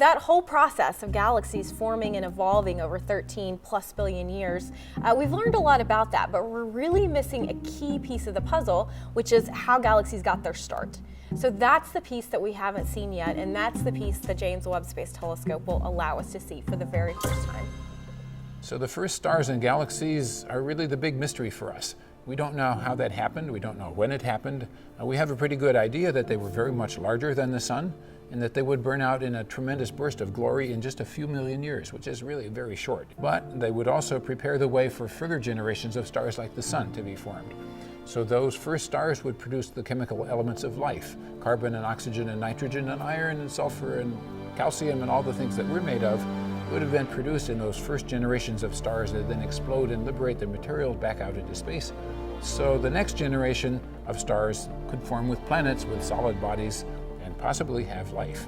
That whole process of galaxies forming and evolving over 13 plus billion years, we've learned a lot about that, but we're really missing a key piece of the puzzle, which is how galaxies got their start. So that's the piece that we haven't seen yet, and that's the piece the James Webb Space Telescope will allow us to see for the very first time. So the first stars and galaxies are really the big mystery for us. We don't know how that happened. We don't know when it happened. We have a pretty good idea that they were very much larger than the sun, and that they would burn out in a tremendous burst of glory in just a few million years, which is really very short. But they would also prepare the way for further generations of stars like the sun to be formed. So those first stars would produce the chemical elements of life: carbon and oxygen and nitrogen and iron and sulfur and calcium, and all the things that we're made of would have been produced in those first generations of stars that then explode and liberate the material back out into space. So the next generation of stars could form with planets with solid bodies and possibly have life.